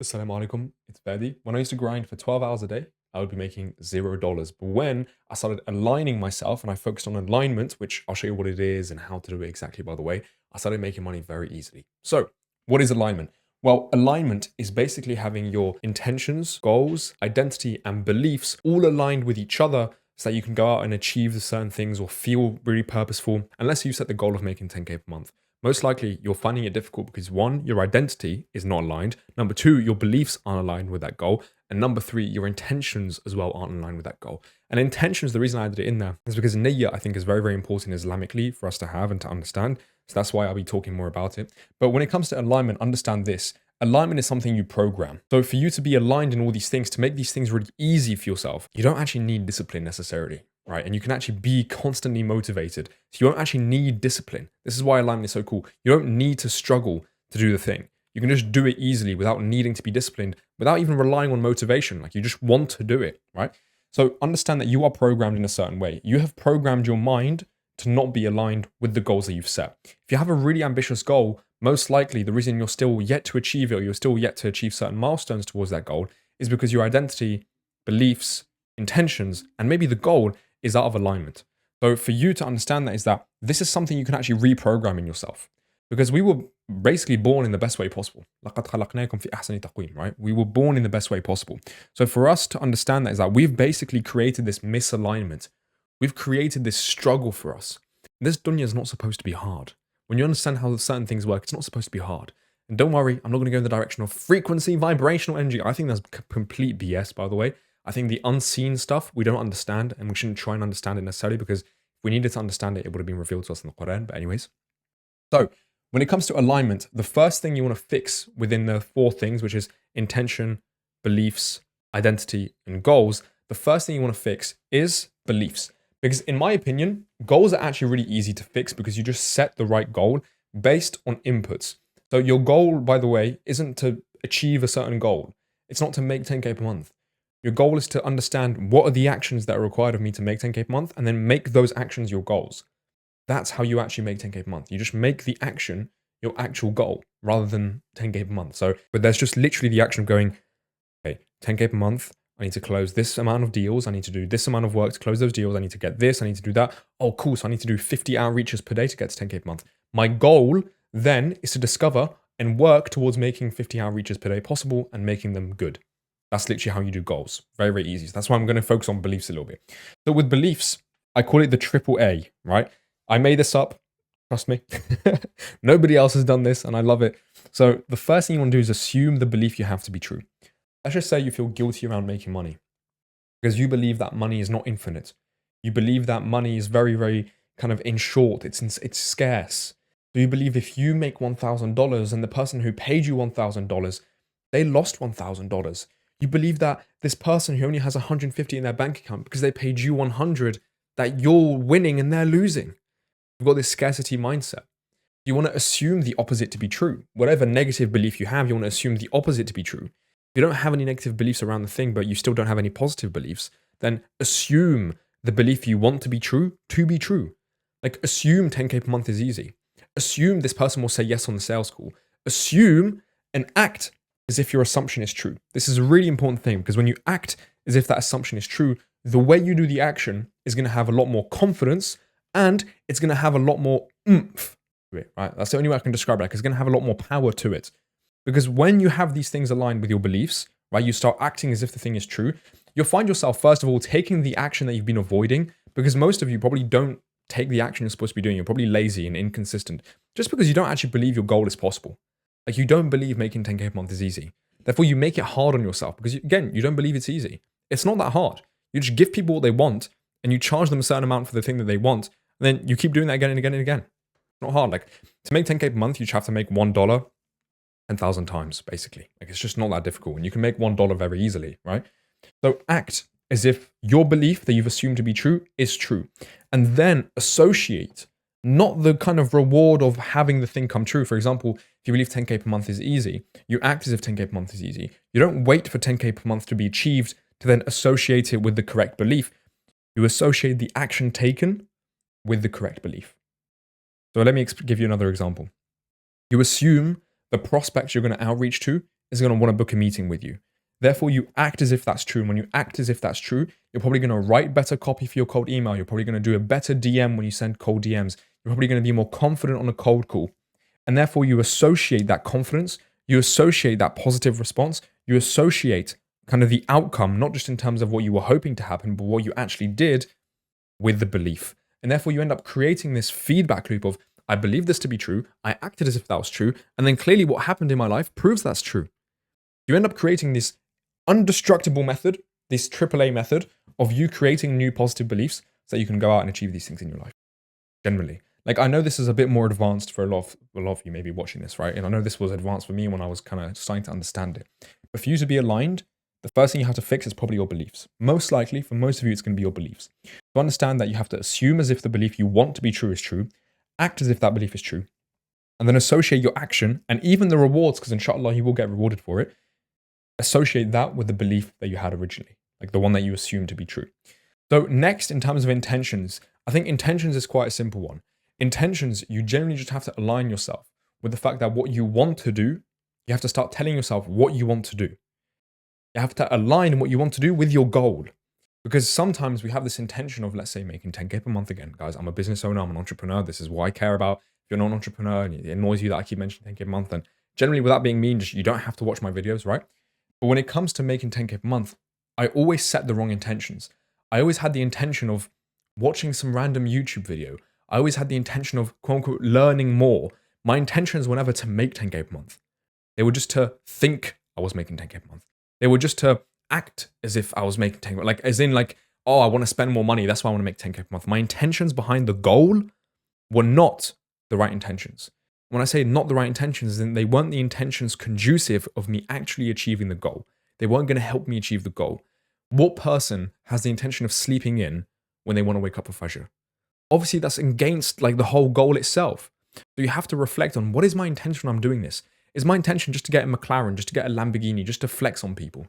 Assalamu alaikum, it's Fedi. When I used to grind for 12 hours a day, I would be making $0. But when I started aligning myself and I focused on alignment, which I'll show you what it is and how to do it exactly, by the way, I started making money very easily. So, what is alignment? Well, alignment is basically having your intentions, goals, identity, and beliefs all aligned with each other so that you can go out and achieve certain things or feel really purposeful, unless you set the goal of making 10K per month. Most likely, you're finding it difficult because one, your identity is not aligned. Number two, your beliefs aren't aligned with that goal. And number three, your intentions as well aren't aligned with that goal. And intentions, the reason I added it in there is because niyyah, I think, is very, very important Islamically for us to have and to understand. So that's why I'll be talking more about it. But when it comes to alignment, understand this. Alignment is something you program. So for you to be aligned in all these things, to make these things really easy for yourself, you don't actually need discipline necessarily, right? And you can actually be constantly motivated. So you don't actually need discipline. This is why alignment is so cool. You don't need to struggle to do the thing. You can just do it easily without needing to be disciplined, without even relying on motivation. Like you just want to do it, right? So understand that you are programmed in a certain way. You have programmed your mind to not be aligned with the goals that you've set. If you have a really ambitious goal, most likely the reason you're still yet to achieve it or you're still yet to achieve certain milestones towards that goal is because your identity, beliefs, intentions, and maybe the goal is out of alignment. So for you to understand that is that this is something you can actually reprogram in yourself. Because we were basically born in the best way possible. لَقَدْ خَلَقْنَاكُمْ فِي أَحْسَنِ تَقْوِيمٍ, right? We were born in the best way possible. So for us to understand that is that we've basically created this misalignment. We've created this struggle for us. This dunya is not supposed to be hard. When you understand how certain things work, it's not supposed to be hard. And don't worry, I'm not going to go in the direction of frequency, vibrational energy. I think that's complete BS, by the way. I think the unseen stuff we don't understand, and we shouldn't try and understand it necessarily because if we needed to understand it, it would have been revealed to us in the Quran. But anyways, so when it comes to alignment, the first thing you want to fix within the four things, which is intention, beliefs, identity, and goals, the first thing you want to fix is beliefs. Because in my opinion, goals are actually really easy to fix because you just set the right goal based on inputs. So your goal, by the way, isn't to achieve a certain goal. It's not to make 10K per month. Your goal is to understand what are the actions that are required of me to make 10K per month and then make those actions your goals. That's how you actually make 10K per month. You just make the action your actual goal rather than 10K per month. So, but there's just literally the action of going, okay, 10K per month. I need to close this amount of deals. I need to do this amount of work to close those deals. I need to get this. I need to do that. Oh, cool. So I need to do 50 outreaches per day to get to 10K per month. My goal then is to discover and work towards making 50 outreaches per day possible and making them good. That's literally how you do goals. Very, very easy. So that's why I'm going to focus on beliefs a little bit. So with beliefs, I call it the triple A, right? I made this up. Trust me. Nobody else has done this and I love it. So the first thing you want to do is assume the belief you have to be true. Let's just say you feel guilty around making money because you believe that money is not infinite. You believe that money is very, very kind of in short. It's scarce. So you believe if you make $1,000 and the person who paid you $1,000, they lost $1,000. You believe that this person who only has 150 in their bank account because they paid you 100, that you're winning and they're losing. You've got this scarcity mindset. You want to assume the opposite to be true. Whatever negative belief you have, you want to assume the opposite to be true. If you don't have any negative beliefs around the thing, but you still don't have any positive beliefs, then assume the belief you want to be true. Like assume 10K per month is easy. Assume this person will say yes on the sales call. Assume and act as if your assumption is true. This is a really important thing because when you act as if that assumption is true, the way you do the action is going to have a lot more confidence and it's going to have a lot more oomph to it, right? That's the only way I can describe it. Like it's going to have a lot more power to it. Because when you have these things aligned with your beliefs, right, you start acting as if the thing is true, you'll find yourself, first of all, taking the action that you've been avoiding, because most of you probably don't take the action you're supposed to be doing. You're probably lazy and inconsistent, just because you don't actually believe your goal is possible. Like you don't believe making 10K per month is easy. Therefore, you make it hard on yourself because, again, you don't believe it's easy. It's not that hard. You just give people what they want and you charge them a certain amount for the thing that they want. And then you keep doing that again and again and again. It's not hard. Like to make 10K per month, you just have to make $1 10,000 times, basically. Like it's just not that difficult. And you can make $1 very easily, right? So act as if your belief that you've assumed to be true is true. And then associate, not the kind of reward of having the thing come true. For example, if you believe 10K per month is easy, you act as if 10K per month is easy. You don't wait for 10K per month to be achieved to then associate it with the correct belief. You associate the action taken with the correct belief. So let me give you another example. You assume the prospect you're going to outreach to is going to want to book a meeting with you. Therefore, you act as if that's true. And when you act as if that's true, you're probably going to write better copy for your cold email. You're probably going to do a better DM when you send cold DMs. You're probably going to be more confident on a cold call. And therefore, you associate that confidence, you associate that positive response, you associate kind of the outcome, not just in terms of what you were hoping to happen, but what you actually did with the belief. And therefore, you end up creating this feedback loop of, I believe this to be true, I acted as if that was true, and then clearly what happened in my life proves that's true. You end up creating this undestructible method, this AAA method of you creating new positive beliefs so that you can go out and achieve these things in your life. Generally. Like, I know this is a bit more advanced for a lot of you maybe watching this, right? And I know this was advanced for me when I was kind of starting to understand it. But for you to be aligned, the first thing you have to fix is probably your beliefs. Most likely, for most of you, it's going to be your beliefs. To understand that you have to assume as if the belief you want to be true is true, act as if that belief is true, and then associate your action and even the rewards, because inshallah you will get rewarded for it, associate that with the belief that you had originally, like the one that you assumed to be true. So next, in terms of intentions, I think intentions is quite a simple one. Intentions, you generally just have to align yourself with the fact that what you want to do, you have to start telling yourself what you want to do. You have to align what you want to do with your goal. Because sometimes we have this intention of, let's say, making 10K per month again. Guys, I'm a business owner, I'm an entrepreneur. This is what I care about. If you're not an entrepreneur and it annoys you that I keep mentioning 10K per month, then generally without being mean, just you don't have to watch my videos, right? But when it comes to making 10K per month, I always set the wrong intentions. I always had the intention of watching some random YouTube video. I always had the intention of, quote unquote, learning more. My intentions were never to make 10K per month. They were just to think I was making 10K per month. They were just to act as if I was making 10K, like as in like, oh, I want to spend more money. That's why I want to make 10K per month. My intentions behind the goal were not the right intentions. When I say not the right intentions, then they weren't the intentions conducive of me actually achieving the goal. They weren't going to help me achieve the goal. What person has the intention of sleeping in when they want to wake up for Fajr? Obviously, that's against like the whole goal itself. So you have to reflect on, what is my intention when I'm doing this? Is my intention just to get a McLaren, just to get a Lamborghini, just to flex on people?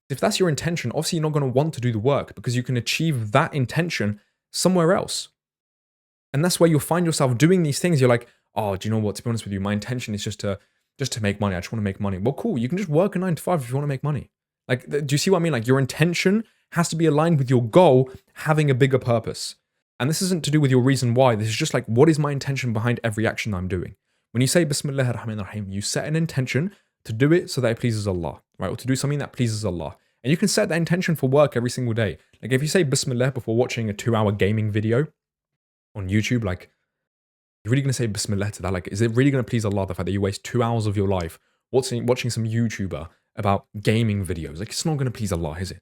If that's your intention, obviously you're not going to want to do the work because you can achieve that intention somewhere else. And that's where you'll find yourself doing these things. You're like, oh, do you know what? To be honest with you, my intention is just to make money. I just want to make money. Well, cool. You can just work a 9 to 5 if you want to make money. Like, do you see what I mean? Like, your intention has to be aligned with your goal having a bigger purpose. And this isn't to do with your reason why. This is just like, what is my intention behind every action I'm doing? When you say Bismillah ar-Rahman ar-Rahim, you set an intention to do it so that it pleases Allah, right? Or to do something that pleases Allah. And you can set that intention for work every single day. Like, if you say Bismillah before watching a 2-hour gaming video on YouTube, like, you're really going to say Bismillah to that? Like, is it really going to please Allah, the fact that you waste 2 hours of your life watching some YouTuber about gaming videos? Like, it's not going to please Allah, is it?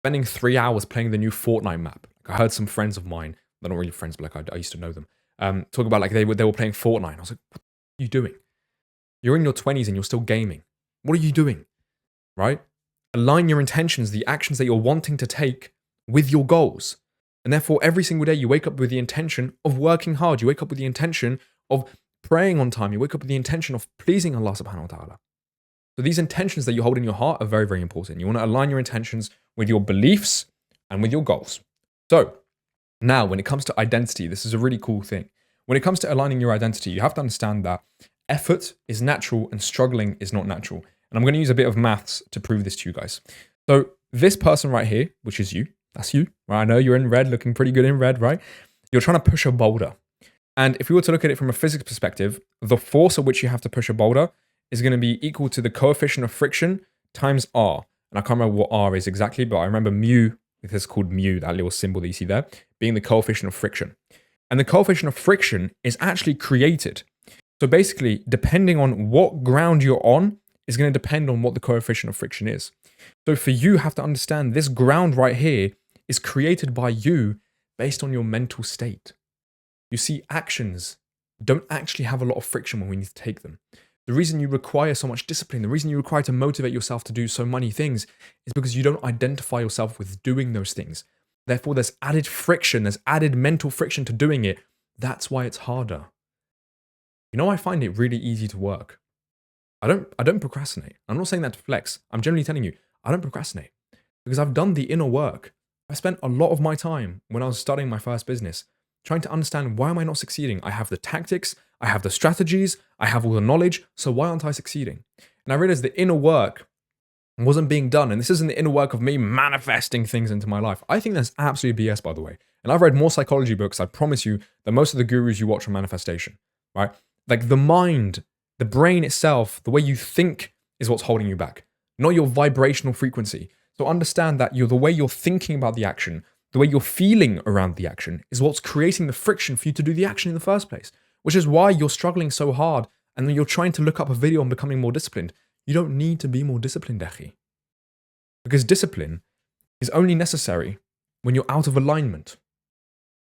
Spending 3 hours playing the new Fortnite map. Like, I heard some friends of mine, they're not really friends, but like I used to know them, talk about like they were playing Fortnite. I was like, what are you doing? You're in your 20s and you're still gaming. What are you doing? Right? Align your intentions, the actions that you're wanting to take, with your goals. And therefore, every single day you wake up with the intention of working hard. You wake up with the intention of praying on time. You wake up with the intention of pleasing Allah subhanahu wa ta'ala. So these intentions that you hold in your heart are very, very important. You want to align your intentions with your beliefs and with your goals. So now, when it comes to identity, this is a really cool thing. When it comes to aligning your identity, you have to understand that effort is natural and struggling is not natural. And I'm going to use a bit of maths to prove this to you guys. So this person right here, which is you, that's you, right? I know you're in red, looking pretty good in red, right? You're trying to push a boulder. And if we were to look at it from a physics perspective, the force at which you have to push a boulder is going to be equal to the coefficient of friction times R. And I can't remember what R is exactly, but I remember mu, this is called mu, that little symbol that you see there, being the coefficient of friction. And the coefficient of friction is actually created. So basically, depending on what ground you're on, is going to depend on what the coefficient of friction is. So for you have to understand this ground right here is created by you based on your mental state. You see, actions don't actually have a lot of friction when we need to take them. The reason you require so much discipline, the reason you require to motivate yourself to do so many things is because you don't identify yourself with doing those things. Therefore, there's added friction, there's added mental friction to doing it. That's why it's harder. You know, I find it really easy to work. I don't procrastinate. I'm not saying that to flex. I'm generally telling you, I don't procrastinate because I've done the inner work. I spent a lot of my time when I was starting my first business trying to understand, why am I not succeeding? I have the tactics, I have the strategies, I have all the knowledge, so why aren't I succeeding? And I realized the inner work wasn't being done. And this isn't the inner work of me manifesting things into my life. I think that's absolutely BS, by the way. And I've read more psychology books, I promise you, than most of the gurus you watch on manifestation, right? Like the mind, the brain itself, the way you think is what's holding you back, not your vibrational frequency. So understand that the way you're thinking about the action, the way you're feeling around the action is what's creating the friction for you to do the action in the first place, which is why you're struggling so hard and then you're trying to look up a video on becoming more disciplined. You don't need to be more disciplined, Akhi. Because discipline is only necessary when you're out of alignment.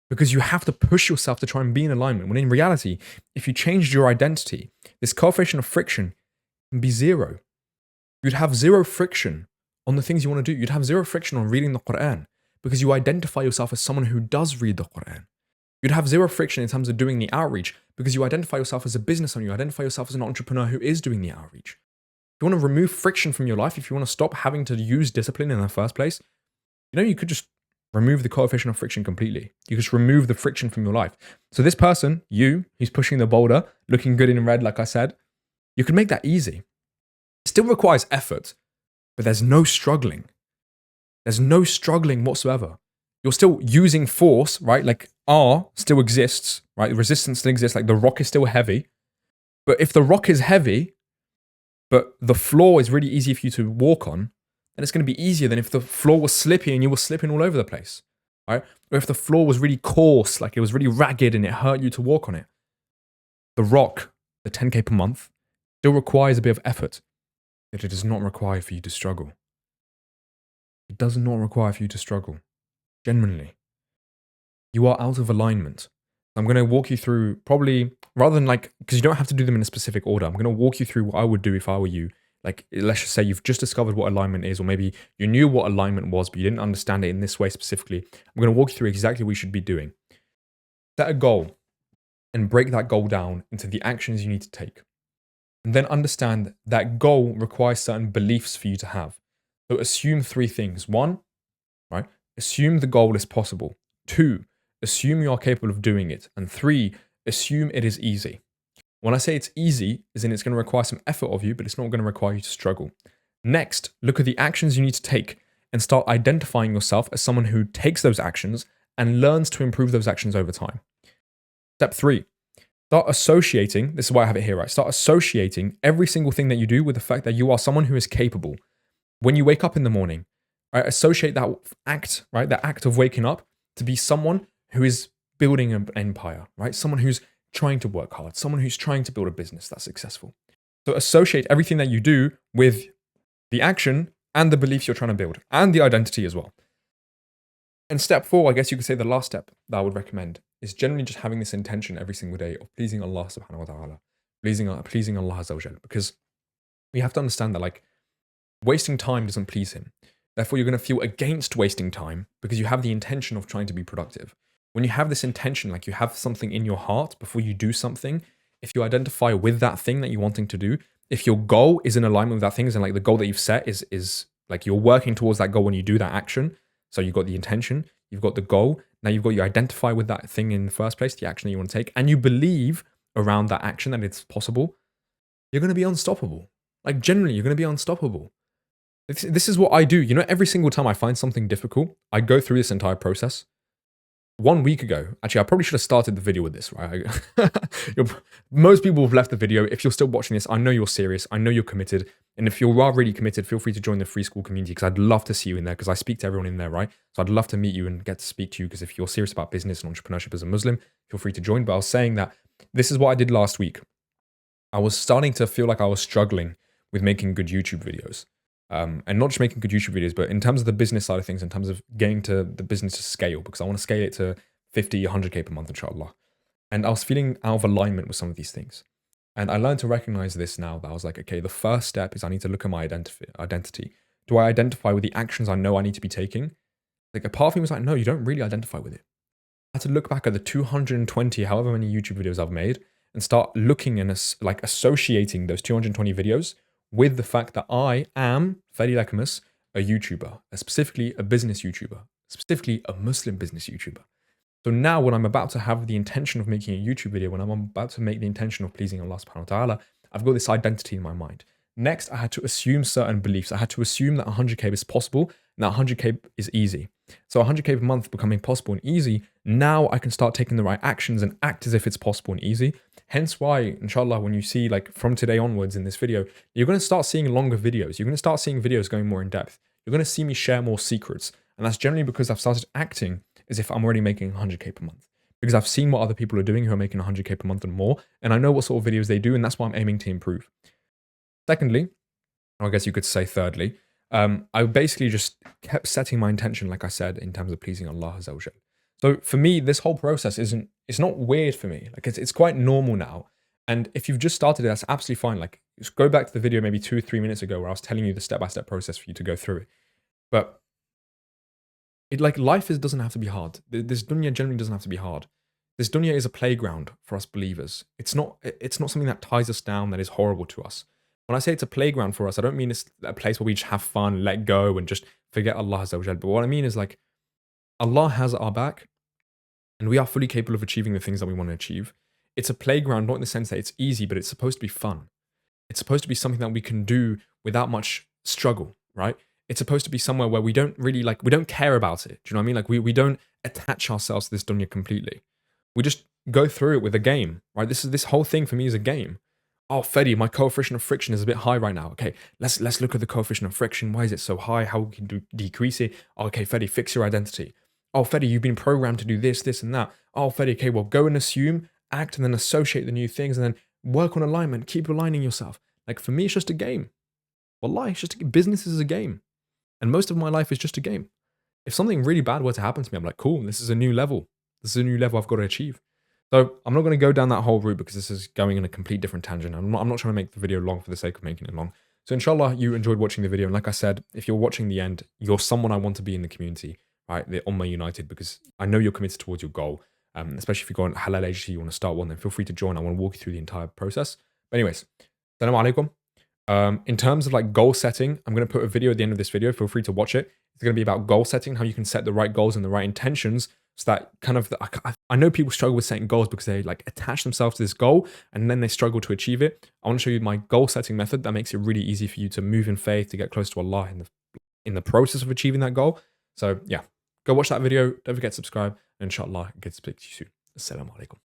Because you have to push yourself to try and be in alignment. When in reality, if you changed your identity, this coefficient of friction can be zero. You'd have zero friction on the things you want to do. You'd have zero friction on reading the Quran because you identify yourself as someone who does read the Quran. You'd have zero friction in terms of doing the outreach because you identify yourself as a business owner. You identify yourself as an entrepreneur who is doing the outreach. If you want to remove friction from your life, if you want to stop having to use discipline in the first place, you could just remove the coefficient of friction completely. You just remove the friction from your life. So this person, who's pushing the boulder, looking good in red, like I said, you can make that easy. It still requires effort, but there's no struggling. There's no struggling whatsoever. You're still using force, right? Like R still exists, right? Resistance still exists, like the rock is still heavy. But if the rock is heavy, but the floor is really easy for you to walk on, then it's going to be easier than if the floor was slippy and you were slipping all over the place, right? Or if the floor was really coarse, like it was really ragged and it hurt you to walk on it. The rock, the 10K per month, still requires a bit of effort, yet it does not require for you to struggle. It does not require for you to struggle. Genuinely. You are out of alignment. I'm going to walk you through probably, rather than because you don't have to do them in a specific order. I'm going to walk you through what I would do if I were you. Like, let's just say you've just discovered what alignment is, or maybe you knew what alignment was, but you didn't understand it in this way specifically. I'm going to walk you through exactly what you should be doing. Set a goal and break that goal down into the actions you need to take. And then understand that goal requires certain beliefs for you to have. So assume 3 things. 1, right? Assume the goal is possible. 2, assume you are capable of doing it. And 3, assume it is easy. When I say it's easy, as in it's going to require some effort of you, but it's not going to require you to struggle. Next, look at the actions you need to take and start identifying yourself as someone who takes those actions and learns to improve those actions over time. Step 3, start associating, this is why I have it here, right? Start associating every single thing that you do with the fact that you are someone who is capable. When you wake up in the morning, right, associate that act, right? That act of waking up to be someone who is building an empire, right? Someone who's trying to work hard, someone who's trying to build a business that's successful. So associate everything that you do with the action and the beliefs you're trying to build and the identity as well. And step 4, I guess you could say the last step that I would recommend is generally just having this intention every single day of pleasing Allah subhanahu wa ta'ala, pleasing Allah azza wa jal, because we have to understand that wasting time doesn't please him. Therefore, you're going to feel against wasting time because you have the intention of trying to be productive. When you have this intention, like you have something in your heart before you do something, if you identify with that thing that you're wanting to do, if your goal is in alignment with that thing, and the goal that you've set is like you're working towards that goal when you do that action. So you've got the intention, you've got the goal, now you identify with that thing in the first place, the action that you want to take, and you believe around that action that it's possible, you're going to be unstoppable. Like generally, you're going to be unstoppable. This is what I do. Every single time I find something difficult, I go through this entire process. 1 week ago, actually, I probably should have started the video with this, right? Most people have left the video. If you're still watching this, I know you're serious. I know you're committed. And if you are really committed, feel free to join the free school community because I'd love to see you in there because I speak to everyone in there, right? So I'd love to meet you and get to speak to you because if you're serious about business and entrepreneurship as a Muslim, feel free to join. But I was saying that this is what I did last week. I was starting to feel like I was struggling with making good YouTube videos. And not just making good YouTube videos, but in terms of the business side of things, in terms of getting to the business to scale, because I want to scale it to 50, 100K per month, inshallah. And I was feeling out of alignment with some of these things. And I learned to recognize this now that I was like, okay, the first step is I need to look at my identity. Do I identify with the actions I know I need to be taking? Like a part of me was like, no, you don't really identify with it. I had to look back at the 220, however many YouTube videos I've made and start looking and associating those 220 videos with the fact that I am, Fedi Lecamus, a YouTuber, specifically a business YouTuber, specifically a Muslim business YouTuber. So now when I'm about to have the intention of making a YouTube video, when I'm about to make the intention of pleasing Allah subhanahu wa ta'ala, I've got this identity in my mind. Next, I had to assume certain beliefs. I had to assume that 100K is possible and that 100K is easy. So 100K per month becoming possible and easy, now I can start taking the right actions and act as if it's possible and easy. Hence why, inshallah, when you see like from today onwards in this video, you're going to start seeing longer videos. You're going to start seeing videos going more in depth. You're going to see me share more secrets. And that's generally because I've started acting as if I'm already making 100K per month. Because I've seen what other people are doing who are making 100K per month and more. And I know what sort of videos they do. And that's what I'm aiming to improve. Secondly, or I guess you could say thirdly, I basically just kept setting my intention, like I said, in terms of pleasing Allah Azza wa Jal. So for me, this whole process it's not weird for me. Like it's quite normal now. And if you've just started it, that's absolutely fine. Like just go back to the video maybe 2 or 3 minutes ago where I was telling you the step-by-step process for you to go through it. But life doesn't have to be hard. This dunya generally doesn't have to be hard. This dunya is a playground for us believers. It's not something that ties us down, that is horrible to us. When I say it's a playground for us, I don't mean it's a place where we just have fun, let go, and just forget Allah Azza wa Jal. But what I mean is like, Allah has our back, and we are fully capable of achieving the things that we want to achieve. It's a playground, not in the sense that it's easy, but it's supposed to be fun. It's supposed to be something that we can do without much struggle, right? It's supposed to be somewhere where we don't really we don't care about it. Do you know what I mean? Like we don't attach ourselves to this dunya completely. We just go through it with a game, right? This whole thing for me is a game. Oh, Fedi, my coefficient of friction is a bit high right now. Okay, let's look at the coefficient of friction. Why is it so high? How we can decrease it? Okay, Fedi, fix your identity. Oh, Fedi, you've been programmed to do this, this, and that. Oh, Fedi, okay, well, go and assume, act, and then associate the new things, and then work on alignment. Keep aligning yourself. Like for me, it's just a game. Wallahi, it's just business is a game, and most of my life is just a game. If something really bad were to happen to me, I'm like, cool, this is a new level. This is a new level I've got to achieve. So I'm not going to go down that whole route because this is going in a complete different tangent. I'm not trying to make the video long for the sake of making it long. So inshallah, you enjoyed watching the video. And like I said, if you're watching the end, you're someone I want to be in the community, right? The Ummah United, because I know you're committed towards your goal. Especially if you go on halal agency, you want to start one, then feel free to join. I want to walk you through the entire process. But anyways, Assalamu alaikum. In terms of like goal setting, I'm going to put a video at the end of this video. Feel free to watch it. It's going to be about goal setting, how you can set the right goals and the right intentions. So that kind of, I know people struggle with setting goals because they like attach themselves to this goal and then they struggle to achieve it. I want to show you my goal setting method that makes it really easy for you to move in faith, to get close to Allah in the process of achieving that goal. So yeah, go watch that video. Don't forget to subscribe. And inshallah, get to speak to you soon. Assalamu alaikum.